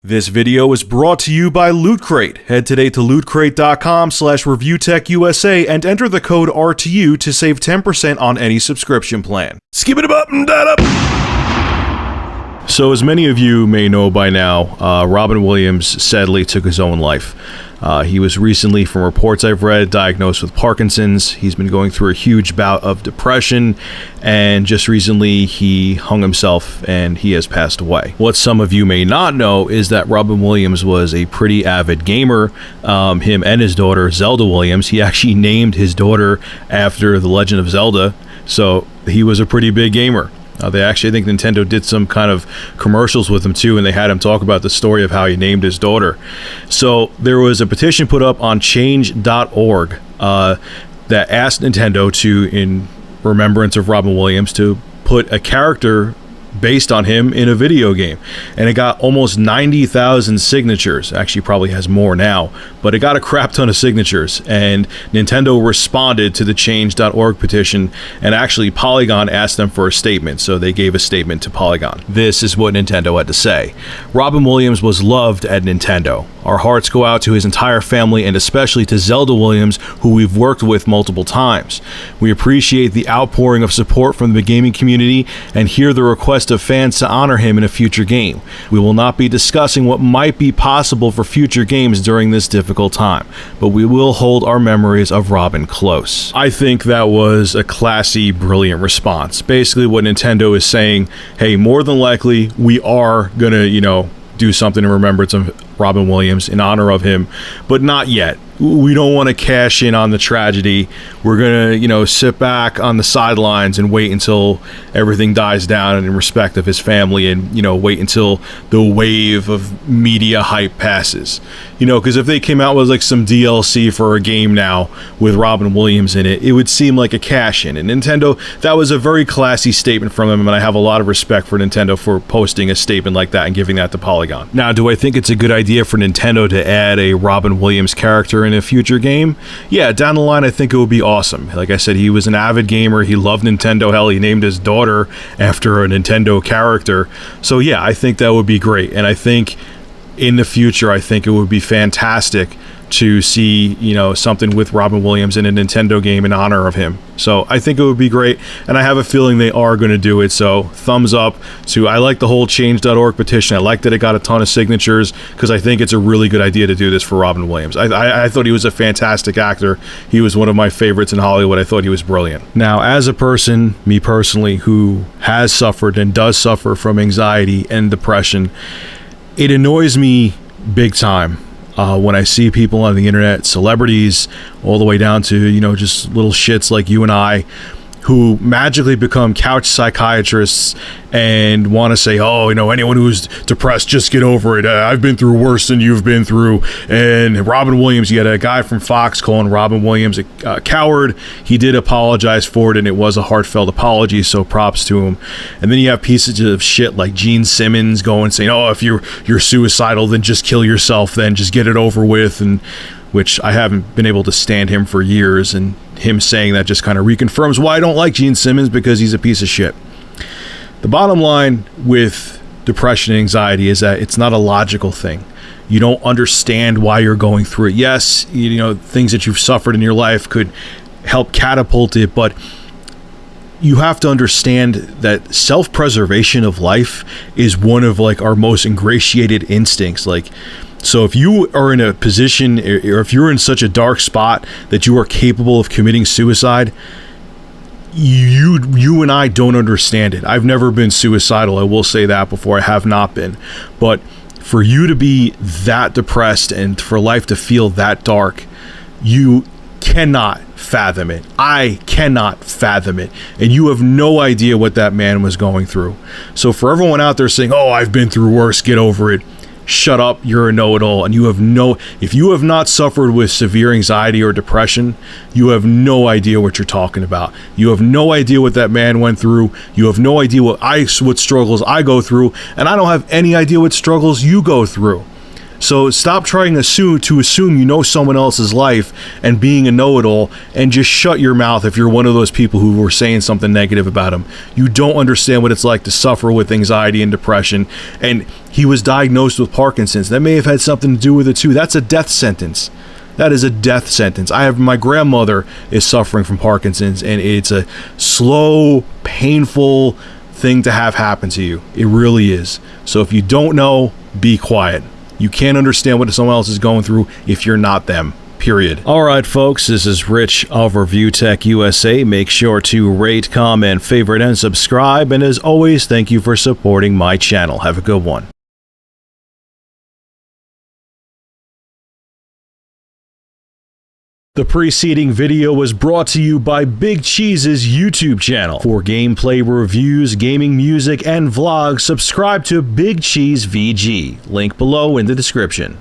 This video is brought to you by Loot Crate. Head today to lootcrate.com/reviewtechusa and enter the code RTU to save 10% on any subscription plan. Skip it up and that up. So as many of you may know by now, Robin Williams sadly took his own life. He was recently, from reports I've read, diagnosed with Parkinson's. He's been going through a huge bout of depression, and just recently he hung himself and he has passed away. What some of you may not know is that Robin Williams was a pretty avid gamer. Him and his daughter, Zelda Williams, he actually named his daughter after The Legend of Zelda, so he was a pretty big gamer. They actually, I think Nintendo did some kind of commercials with him too, and they had him talk about the story of how he named his daughter. So there was a petition put up on change.org that asked Nintendo to, in remembrance of Robin Williams, to put a character based on him in a video game, and it got almost 90,000 signatures. Actually probably has more now, but it got a crap ton of signatures, and Nintendo responded to the change.org petition, and actually Polygon asked them for a statement, so they gave a statement to Polygon. This is what Nintendo had to say. Robin Williams was loved at Nintendo. Our hearts go out to his entire family, and especially to Zelda Williams, who we've worked with multiple times. We appreciate the outpouring of support from the gaming community and hear the request of fans to honor him in a future game. We will not be discussing what might be possible for future games during this difficult time, but we will hold our memories of Robin close. I think that was a classy, brilliant response. Basically what Nintendo is saying, hey, more than likely we are gonna, do something in remembrance of Robin Williams, in honor of him, but not yet. We don't want to cash in on the tragedy. We're gonna, sit back on the sidelines and wait until everything dies down and in respect of his family, and, wait until the wave of media hype passes. Because if they came out with like some DLC for a game now with Robin Williams in it, it would seem like a cash-in. And Nintendo, that was a very classy statement from them, and I have a lot of respect for Nintendo for posting a statement like that and giving that to Polygon. Now, do I think it's a good idea for Nintendo to add a Robin Williams character in a future game? Yeah, down the line I think it would be awesome. Like I said, he was an avid gamer, he loved Nintendo, hell, he named his daughter after a Nintendo character. So yeah, I think that would be great, and I think in the future I think it would be fantastic to see, something with Robin Williams in a Nintendo game in honor of him. So I think it would be great, and I have a feeling they are going to do it. So thumbs up to, I like the whole change.org petition. I like that it got a ton of signatures, because I think it's a really good idea to do this for Robin Williams. I thought he was a fantastic actor. He was one of my favorites in Hollywood. I thought he was brilliant. Now, as a person, me personally, who has suffered and does suffer from anxiety and depression, it annoys me big time when I see people on the internet, celebrities, all the way down to, just little shits like you and I, who magically become couch psychiatrists and want to say, oh, anyone who's depressed, just get over it. I've been through worse than you've been through. And Robin Williams, you had a guy from Fox calling Robin Williams a coward. He did apologize for it, and it was a heartfelt apology, so props to him. And then you have pieces of shit like Gene Simmons going saying, oh, if you're suicidal, then just kill yourself, then just get it over with, and which I haven't been able to stand him for years, and him saying that just kind of reconfirms why I don't like Gene Simmons, because he's a piece of shit. The bottom line with depression and anxiety is that it's not a logical thing. You don't understand why you're going through it. Yes, things that you've suffered in your life could help catapult it, but you have to understand that self-preservation of life is one of our most ingratiated instincts. So if you are in a position, or if you're in such a dark spot that you are capable of committing suicide, you and I don't understand it. I've never been suicidal, I will say that before, I have not been. But for you to be that depressed and for life to feel that dark, you cannot fathom it. I cannot fathom it. And you have no idea what that man was going through. So for everyone out there saying, oh, I've been through worse, get over it, shut up, you're a know-it-all, and if you have not suffered with severe anxiety or depression, you have no idea what you're talking about. You have no idea what that man went through. You have no idea what struggles I go through, and I don't have any idea what struggles you go through. So stop trying to assume you know someone else's life and being a know-it-all, and just shut your mouth if you're one of those people who were saying something negative about him. You don't understand what it's like to suffer with anxiety and depression, and he was diagnosed with Parkinson's. That may have had something to do with it too. That's a death sentence. That is a death sentence. My grandmother is suffering from Parkinson's, and it's a slow, painful thing to have happen to you. It really is. So if you don't know, be quiet. You can't understand what someone else is going through if you're not them. Period. All right, folks, this is Rich of Review Tech USA. Make sure to rate, comment, favorite, and subscribe. And as always, thank you for supporting my channel. Have a good one. The preceding video was brought to you by Big Cheese's YouTube channel. For gameplay reviews, gaming music, and vlogs, subscribe to Big Cheese VG. Link below in the description.